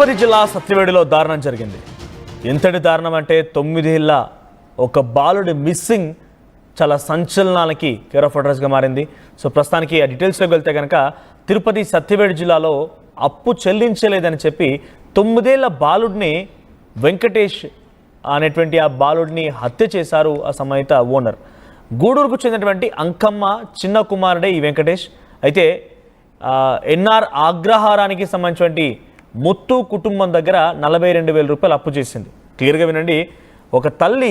తిరుపతి జిల్లా సత్యవేడులో దారుణం జరిగింది. ఎంతటి దారుణం అంటే 9 ఏళ్ల ఒక బాలుడి మిస్సింగ్ చాలా సంచలనాలకి కేర్ ఆఫ్ అడ్రస్గా మారింది. సో ప్రస్తుతానికి ఆ డీటెయిల్స్లోకి వెళ్తే కనుక తిరుపతి సత్యవేడు జిల్లాలో అప్పు చెల్లించలేదని చెప్పి 9 ఏళ్ల బాలుడిని వెంకటేష్ అనేటువంటి ఆ బాలుడిని హత్య చేశారు ఆ సంబంధిత ఓనర్. గూడూరుకు చెందినటువంటి అంకమ్మ చిన్న కుమారుడే ఈ వెంకటేష్. అయితే ఎన్ఆర్ అగ్రహారానికి సంబంధించినటువంటి ముత్తు కుటుంబం దగ్గర 42,000 రూపాయలు అప్పు చేసింది. క్లియర్గా వినండి, ఒక తల్లి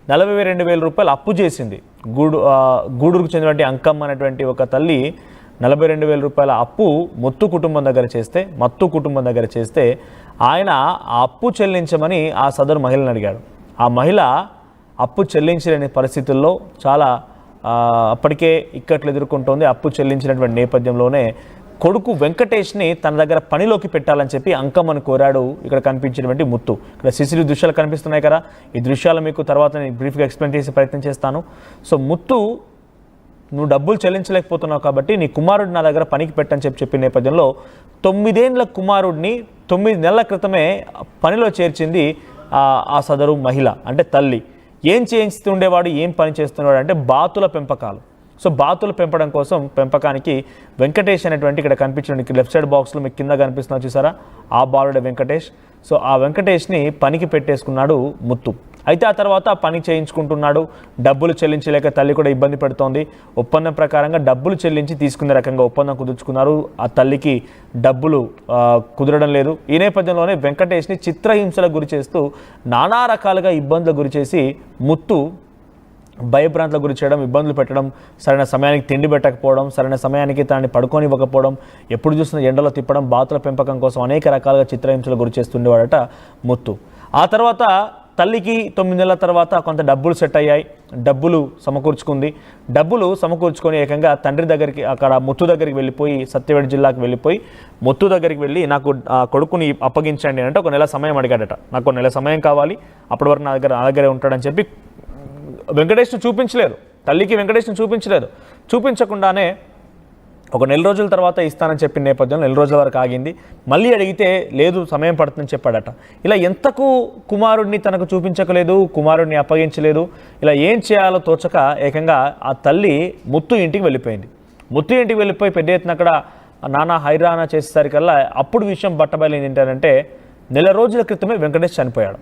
42,000 రూపాయలు అప్పు చేసింది. గూడూరుకు చెందినటువంటి అంకమ్మ అనేటువంటి ఒక తల్లి 42,000 రూపాయల అప్పు మత్తు కుటుంబం దగ్గర చేస్తే ఆయన ఆ అప్పు చెల్లించమని ఆ సదరు మహిళను అడిగాడు. ఆ మహిళ అప్పు చెల్లించలేని పరిస్థితుల్లో చాలా అప్పటికే ఇక్కట్లు ఎదుర్కొంటోంది. అప్పు చెల్లించినటువంటి నేపథ్యంలోనే కొడుకు వెంకటేష్ని తన దగ్గర పనిలోకి పెట్టాలని చెప్పి అంకమ్మను కోరాడు ఇక్కడ కనిపించినటువంటి ముత్తు. ఇక్కడ సిసిటివి దృశ్యాలు కనిపిస్తున్నాయి కదా, ఈ దృశ్యాలు మీకు తర్వాత నేను బ్రీఫ్గా ఎక్స్ప్లెయిన్ చేసే ప్రయత్నం చేస్తాను. సో ముత్తు, నువ్వు డబ్బులు చెల్లించలేకపోతున్నావు కాబట్టి నీ కుమారుడు నా దగ్గర పనికి పెట్టని చెప్పిన నేపథ్యంలో 9 ఏళ్ల కుమారుడిని 9 నెలల క్రితమే పనిలో చేర్చింది ఆ సదరు మహిళ, అంటే తల్లి. ఏం చేస్తుండేవాడు, ఏం పని చేస్తున్నాడు అంటే బాతుల పెంపకాలు. సో బాతులు పెంపకానికి వెంకటేష్ అనేటువంటి ఇక్కడ కనిపించిన లెఫ్ట్ సైడ్ బాక్స్లో మీకు కింద కనిపిస్తున్నా చూసారా, ఆ బాలుడే వెంకటేష్. సో ఆ వెంకటేష్ని పనికి పెట్టేసుకున్నాడు ముత్తు. అయితే ఆ తర్వాత పని చేయించుకుంటున్నాడు. డబ్బులు చెల్లించలేక తల్లి కూడా ఇబ్బంది పెడుతోంది. ఒప్పందం ప్రకారంగా డబ్బులు చెల్లించి తీసుకునే రకంగా ఒప్పందం కుదుర్చుకున్నారు. ఆ తల్లికి డబ్బులు కుదరడం లేదు. ఈ నేపథ్యంలోనే వెంకటేష్ని చిత్రహింసలకు గురి చేస్తూ నానా రకాలుగా ఇబ్బందులకు గురి చేసి ముత్తు భయభ్రాంతులకు గురి చేయడం, ఇబ్బందులు పెట్టడం, సరైన సమయానికి తిండి పెట్టకపోవడం, సరైన సమయానికి తనని పడుకోనివ్వకపోవడం, ఎప్పుడు చూసిన ఎండలో తిప్పడం, బాతుల పెంపకం కోసం అనేక రకాలుగా చిత్రహింసలకు గురి చేస్తుండేవాడట ముత్తు. ఆ తర్వాత తల్లికి 9 నెలల తర్వాత కొంత డబ్బులు సెట్ అయ్యాయి. డబ్బులు సమకూర్చుకొని ఏకంగా తండ్రి దగ్గరికి, అక్కడ ముత్తు దగ్గరికి వెళ్ళిపోయి, సత్యవేడు జిల్లాకు వెళ్ళిపోయి ముత్తు దగ్గరికి వెళ్ళి నాకు కొడుకుని అప్పగించండి అంటే 1 నెల సమయం అడిగాడట. నాకు 1 నెల సమయం కావాలి, అప్పటి వరకు నా దగ్గరే ఉంటాడని చెప్పి వెంకటేష్ను చూపించలేదు. తల్లికి వెంకటేష్ను చూపించకుండానే 1 నెల రోజుల తర్వాత ఇస్తానని చెప్పిన నేపథ్యంలో 1 నెల రోజుల వరకు ఆగింది. మళ్ళీ అడిగితే లేదు, సమయం పడుతుందని చెప్పాడట. ఇలా ఎంతకు కుమారుడిని తనకు చూపించకలేదు, కుమారుడిని అప్పగించలేదు. ఇలా ఏం చేయాలో తోచక ఏకంగా ఆ తల్లి ముత్తు ఇంటికి వెళ్ళిపోయి పెద్ద ఎత్తున అక్కడ నానా హైరానా చేసేసరికల్లా అప్పుడు విషయం బట్టబయలు ఏంటంటే 1 నెల రోజుల క్రితమే వెంకటేష్ చనిపోయాడు.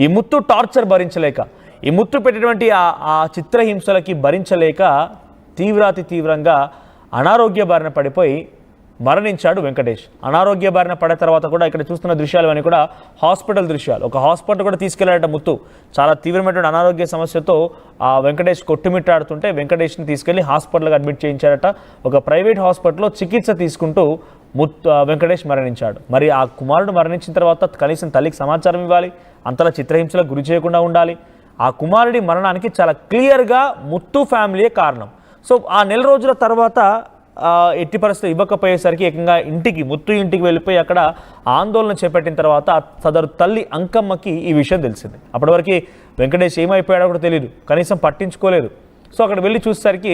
ఈ ముత్తు టార్చర్ భరించలేక, ఈ ముత్తు పెట్టినటువంటి ఆ చిత్రహింసలకి భరించలేక తీవ్రంగా అనారోగ్య బారిన పడిపోయి మరణించాడు వెంకటేష్. అనారోగ్య బారిన పడిన తర్వాత కూడా ఇక్కడ చూస్తున్న దృశ్యాలు అన్నీ కూడా హాస్పిటల్ దృశ్యాలు. ఒక హాస్పిటల్ కూడా తీసుకెళ్లాడట ముత్తు. చాలా తీవ్రమైనటువంటి అనారోగ్య సమస్యతో ఆ వెంకటేష్ కొట్టుమిట్టాడుతుంటే వెంకటేష్ని తీసుకెళ్లి హాస్పిటల్కి అడ్మిట్ చేయించారట. ఒక ప్రైవేట్ హాస్పిటల్లో చికిత్స తీసుకుంటూ వెంకటేష్ మరణించాడు. మరి ఆ కుమారుడు మరణించిన తర్వాత కనీసం తల్లికి సమాచారం ఇవ్వాలి, అంతలా చిత్రహింసలకు గురి చేయకుండా ఉండాలి. ఆ కుమారుడి మరణానికి చాలా క్లియర్గా ముత్తు ఫ్యామిలీయే కారణం. సో ఆ 1 నెల రోజుల తర్వాత ఎట్టి పరిస్థితులు ఇవ్వకపోయేసరికి ఏకంగా ముత్తు ఇంటికి వెళ్ళిపోయి అక్కడ ఆందోళన చేపట్టిన తర్వాత సదరు తల్లి అంకమ్మకి ఈ విషయం తెలిసింది. అప్పటి వరకు వెంకటేష్ ఏమైపోయాడో కూడా తెలియదు, కనీసం పట్టించుకోలేదు. సో అక్కడ వెళ్ళి చూసేసరికి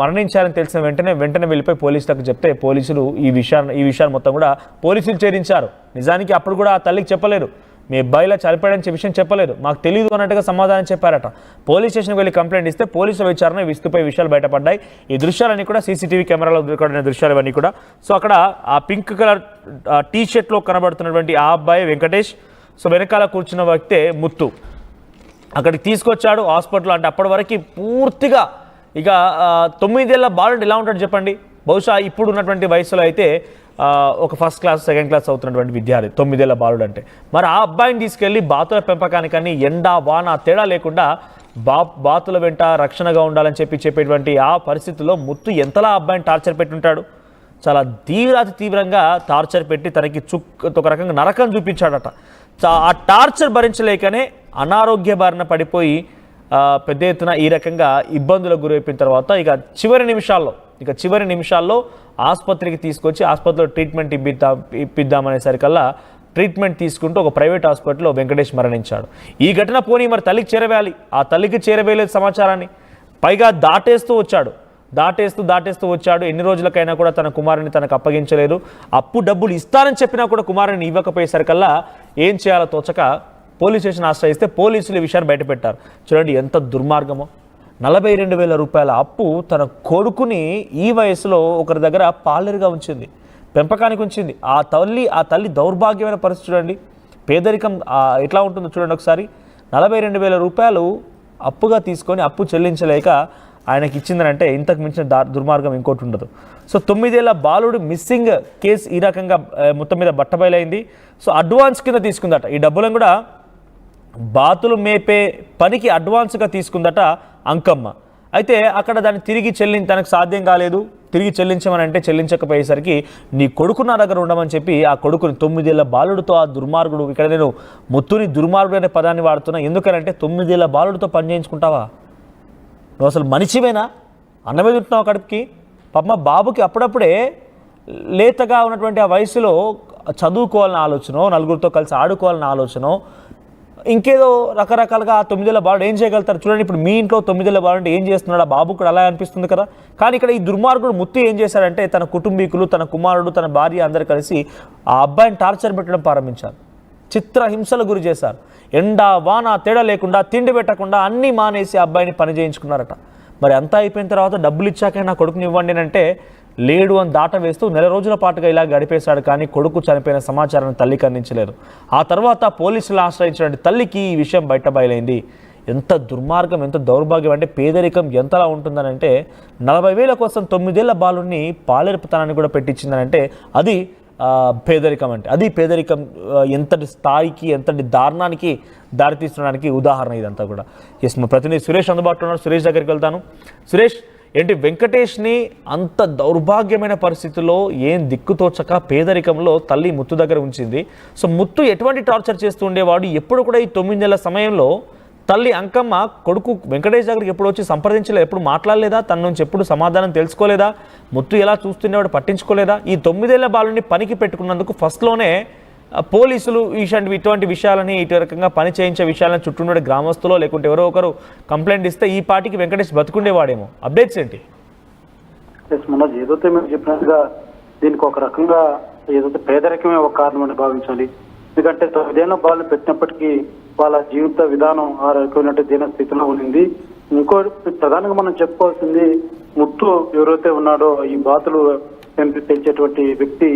మరణించారని తెలిసిన వెంటనే వెళ్ళిపోయి పోలీసులకు చెప్తే పోలీసులు ఈ విషయాన్ని మొత్తం కూడా పోలీసులు చేరించారు. నిజానికి అప్పుడు కూడా ఆ తల్లికి చెప్పలేదు, మీ అబ్బాయిలా చనిపోయాడని విషయం చెప్పలేదు, మాకు తెలియదు అన్నట్టుగా సమాధానం చెప్పారట. పోలీస్ స్టేషన్కి వెళ్ళి కంప్లైంట్ ఇస్తే పోలీసుల విచారణ విస్తుపోయి విషయాలు బయటపడ్డాయి. ఈ దృశ్యాలన్నీ కూడా సీసీటీవీ కెమెరాలో రికార్డ్ అయిన దృశ్యాలు ఇవన్నీ కూడా. సో అక్కడ ఆ పింక్ కలర్ టీ షర్ట్లో కనబడుతున్నటువంటి ఆ అబ్బాయి వెంకటేష్. సో వెనకాల కూర్చున్న వ్యక్తే ముత్తు. అక్కడికి తీసుకొచ్చాడు హాస్పిటల్. అంటే అప్పటి వరకు పూర్తిగా ఇక 9 ఏళ్ల బాలుడు ఎలా ఉంటాడు చెప్పండి. బహుశా ఇప్పుడు ఉన్నటువంటి వయసులో అయితే ఒక ఫస్ట్ క్లాస్, సెకండ్ క్లాస్ అవుతున్నటువంటి విద్యార్థి 9 ఏళ్ల బాలుడు అంటే. మరి ఆ అబ్బాయిని తీసుకెళ్ళి బాతుల పెంపకానికని ఎండ వాన తేడా లేకుండా బాతుల వెంట రక్షణగా ఉండాలని చెప్పేటువంటి ఆ పరిస్థితుల్లో ముత్తు ఎంతలా అబ్బాయిని టార్చర్ పెట్టుంటాడు. చాలా తీవ్రంగా టార్చర్ పెట్టి తనకి ఒక రకంగా నరకం చూపించాడట. ఆ టార్చర్ భరించలేకనే అనారోగ్య బారిన పడిపోయి పెద్ద ఎత్తున ఈ రకంగా ఇబ్బందులకు గురైపోయిన తర్వాత చివరి నిమిషాల్లో ఆసుపత్రికి తీసుకొచ్చి ఆసుపత్రిలో ట్రీట్మెంట్ ఇప్పిద్దామనేసరికల్లా ట్రీట్మెంట్ తీసుకుంటూ ఒక ప్రైవేట్ హాస్పిటల్లో వెంకటేష్ మరణించాడు. ఈ ఘటన పోనీ మరి తల్లికి చేరవేయాలి, ఆ తల్లికి చేరవేయలేదు సమాచారాన్ని. పైగా దాటేస్తూ వచ్చాడు. దాటేస్తూ వచ్చాడు. ఎన్ని రోజులకైనా కూడా తన కుమారుని తనకు అప్పగించలేదు. అప్పు డబ్బులు ఇస్తానని చెప్పినా కూడా కుమారుని ఇవ్వకపోయేసరికల్లా ఏం చేయాలో తోచక పోలీస్ స్టేషన్ ఆశ్రయిస్తే పోలీసులు ఈ విషయాన్ని బయటపెట్టారు. చూడండి ఎంత దుర్మార్గమో. 42,000 రూపాయల అప్పు తన కొడుకుని ఈ వయసులో ఒకరి దగ్గర పాలేరుగా ఉంచింది, పెంపకానికి ఉంచింది. ఆ తల్లి దౌర్భాగ్యమైన పరిస్థితి చూడండి. పేదరికం ఎట్లా ఉంటుందో చూడండి ఒకసారి. 42,000 రూపాయలు అప్పుగా తీసుకొని అప్పు చెల్లించలేక ఆయనకి ఇచ్చిందనంటే ఇంతకు మించిన దుర్మార్గం ఇంకోటి ఉండదు. సో 9 ఏళ్ల బాలుడు మిస్సింగ్ కేసు ఈ రకంగా మొత్తం మీద బట్టబయలైంది. సో అడ్వాన్స్ కింద తీసుకుందట. ఈ డబ్బులను కూడా బాతులు మేపే పనికి అడ్వాన్స్గా తీసుకుందట అంకమ్మ. అయితే అక్కడ దాన్ని తిరిగి తనకు సాధ్యం కాలేదు. తిరిగి చెల్లించమని అంటే చెల్లించకపోయేసరికి నీ కొడుకు నా దగ్గర ఉండమని చెప్పి ఆ కొడుకుని 9 ఏళ్ల బాలుడితో ఆ దుర్మార్గుడు, ఇక్కడ నేను ముత్తుని దుర్మార్గుడు అనే పదాన్ని వాడుతున్నా ఎందుకంటే 9 ఏళ్ల బాలుడితో పని చేయించుకుంటావా? నువ్వు అసలు మనిషివేనా? అన్నమే తింటున్నావు కడుపుకి. పాప బాబుకి అప్పుడప్పుడే లేతగా ఉన్నటువంటి ఆ వయసులో చదువుకోవాలన్న ఆలోచన, నలుగురితో కలిసి ఆడుకోవాలన్న ఆలోచన, ఇంకేదో రకరకాలుగా ఆ 9 ఏళ్ల బాలుడు ఏం చేయగలుగుతారు చూడండి. ఇప్పుడు మీ ఇంట్లో 9 ఏళ్ల బాలుడు ఏం చేస్తున్నాడు? ఆ బాబు కూడా అలా అనిపిస్తుంది కదా. కానీ ఇక్కడ ఈ దుర్మార్గుడు ముత్తు ఏం చేశాడంటే తన కుటుంబీకులు, తన కుమారుడు, తన భార్య అందరూ కలిసి ఆ అబ్బాయిని టార్చర్ పెట్టడం ప్రారంభించారు. చిత్రహింసలు గురి చేశారు. ఎండ వాన తేడా లేకుండా, తిండి పెట్టకుండా అన్నీ మానేసి అబ్బాయిని పని చేయించుకున్నారట. మరి అంతా అయిపోయిన తర్వాత డబ్బులు ఇచ్చాక నా కొడుకుని ఇవ్వండి అంటే లేడు అని దాట వేస్తూ నెల రోజుల పాటుగా ఇలా గడిపేశాడు. కానీ కొడుకు చనిపోయిన సమాచారాన్ని తల్లికి అందించలేదు. ఆ తర్వాత పోలీసులు ఆశ్రయించిన తల్లికి ఈ విషయం బయటబయలైంది. ఎంత దుర్మార్గం, ఎంత దౌర్భాగ్యం అంటే పేదరికం ఎంతలా ఉంటుందనంటే 40,000 కోసం 9 ఏళ్ల బాలుడిని పాలేరుపుతనాన్ని కూడా పెట్టించిందనంటే అది పేదరికం. అంటే అది పేదరికం ఎంతటి స్థాయికి, ఎంతటి దారుణానికి దారితీస్తుండడానికి ఉదాహరణ ఇదంతా కూడా. ఎస్, మా ప్రతినిధి సురేష్ అందుబాటులో ఉన్నారు. సురేష్ దగ్గరికి వెళ్తాను. సురేష్, ఏంటి వెంకటేష్ని అంత దౌర్భాగ్యమైన పరిస్థితుల్లో ఏం దిక్కుతోచక పేదరికంలో తల్లి ముత్తు దగ్గర ఉంచింది. సో ముత్తు ఎటువంటి టార్చర్ చేస్తూ ఉండేవాడు? ఎప్పుడు కూడా ఈ 9 నెలల సమయంలో తల్లి అంకమ్మ కొడుకు వెంకటేష్ దగ్గరికి ఎప్పుడు వచ్చి సంప్రదించలేదు, ఎప్పుడు మాట్లాడలేదా? తన నుంచి ఎప్పుడు సమాధానం తెలుసుకోలేదా? ముత్తు ఎలా చూస్తుండేవాడు పట్టించుకోలేదా? ఈ 9 ఏళ్ల బాలుని పనికి పెట్టుకున్నందుకు ఫస్ట్లోనే పోలీసులు ఇటువంటి విషయాలని, ఇటు రకంగా పని చేయించే విషయాలను చుట్టూ గ్రామస్తులో లేకుంటే ఎవరో ఒకరు కంప్లైంట్ ఇస్తే ఈ పార్టీకి వెంకటేష్ బతుకుండేవాడేమో. అప్డేట్స్ ఏంటి? మనోజ్, ఏదైతే మీరు చెప్పినట్టుగా దీనికి ఒక రకంగా ఏదైతే పేదరికమే ఒక కారణం అని భావించాలి. ఎందుకంటే 9 ఏళ్ల బాలను పెట్టినప్పటికీ వాళ్ళ జీవిత విధానం ఆ రకమైనటువంటి దీన స్థితిలో ఉండింది. ఇంకో ప్రధానంగా మనం చెప్పుకోవాల్సింది, ముత్తు ఎవరైతే ఉన్నాడో ఈ బాతులు పెంచేటువంటి వ్యక్తి,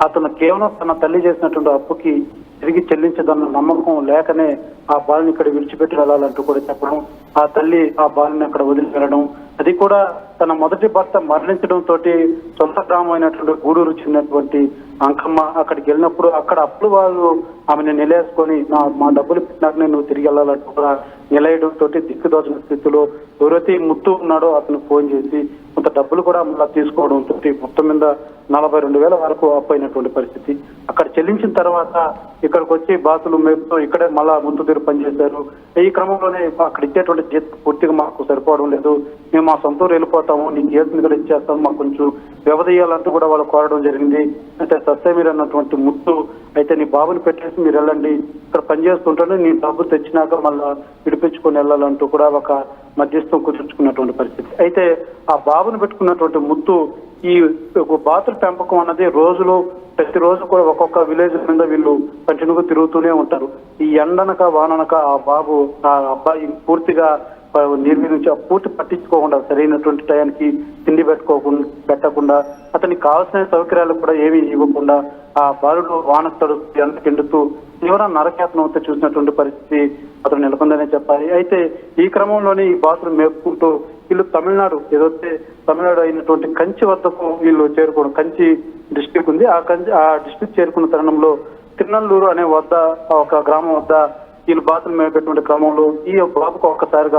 అతను కేవలం తన తల్లి చేసినటువంటి అప్పుకి తిరిగి చెల్లించదన్న నమ్మకం లేకనే ఆ బాలుని ఇక్కడ విడిచిపెట్టి వెళ్ళాలంటూ కూడా చెప్పడం, ఆ తల్లి ఆ బాలుని అక్కడ వదిలి వెళ్ళడం, అది కూడా తన మొదటి భర్త మరణించడం తోటి సొంత గ్రామం అయినటువంటి గూడూరు చెందినటువంటి అంకమ్మ అక్కడికి వెళ్ళినప్పుడు అక్కడ అప్పుడు వాళ్ళు ఆమెను నిలేసుకొని మా డబ్బులు పెట్టినాక నువ్వు తిరిగి వెళ్ళాలంటూ కూడా నిలయడం తోటి దిక్కుదోచిన స్థితిలో ఎవరైతే ముత్తు ఉన్నాడో అతను ఫోన్ చేసి కొంత డబ్బులు కూడా మళ్ళీ తీసుకోవడం తోటి మొత్తం మీద 42,000 వరకు అప్పైనటువంటి పరిస్థితి. అక్కడ చెల్లించిన తర్వాత ఇక్కడికి వచ్చి బాతులు మేపుతూ ఇక్కడే మళ్ళా ముందు తీరు పనిచేశారు. ఈ క్రమంలోనే అక్కడ ఇచ్చేటువంటి జీతం పూర్తిగా మాకు సరిపోవడం లేదు, మేము మా సొంత ఊరు వెళ్ళిపోతాము, నీకు జీతం కూడా ఇచ్చేస్తాము, మాకు కొంచెం వ్యవధీయాలంటూ కూడా వాళ్ళు కోరడం జరిగింది. అంటే సత్యమీర్ అన్నటువంటి ముత్తు అయితే నీ బాబుని పెట్టేసి మీరు వెళ్ళండి, ఇక్కడ పనిచేస్తుంటే నీ డబ్బు తెచ్చినాక మళ్ళా విడిపించుకొని వెళ్ళాలంటూ కూడా ఒక మధ్యస్థం కుదుర్చుకున్నటువంటి పరిస్థితి. అయితే ఆ బాబుని పెట్టుకున్నటువంటి ముత్తు ఈ బాతుల పెంపకం అన్నది ప్రతిరోజు కూడా ఒక్కొక్క విలేజ్ మీద వీళ్ళు కంటిన్యూగా తిరుగుతూనే ఉంటారు. ఈ ఎండనక వాననక ఆ బాబు ఆ అబ్బాయి పూర్తిగా నీరు నుంచి పూర్తి పట్టించుకోకుండా సరైనటువంటి టయానికి తిండి పెట్టకుండా అతనికి కావాల్సిన సౌకర్యాలు కూడా ఏమీ ఇవ్వకుండా ఆ బాలుడు వాన తడుస్తూ ఎండ కిండుతూ తీవ్ర నరకేతనం అయితే చూసినటువంటి పరిస్థితి అతను నెలకొందనే చెప్పాలి. అయితే ఈ క్రమంలోనే ఈ బాతులు మేపుకుంటూ వీళ్ళు తమిళనాడు అయినటువంటి కంచి వద్దకు వీళ్ళు చేరుకోవడం, కంచి డిస్టిక్ ఉంది, ఆ డిస్టిక్ చేరుకున్న తరుణంలో తిరునల్లూరు అనే ఒక గ్రామం వద్ద వీళ్ళు బాతులు మేపేటువంటి క్రమంలో ఈ బాబుకు ఒక్కసారిగా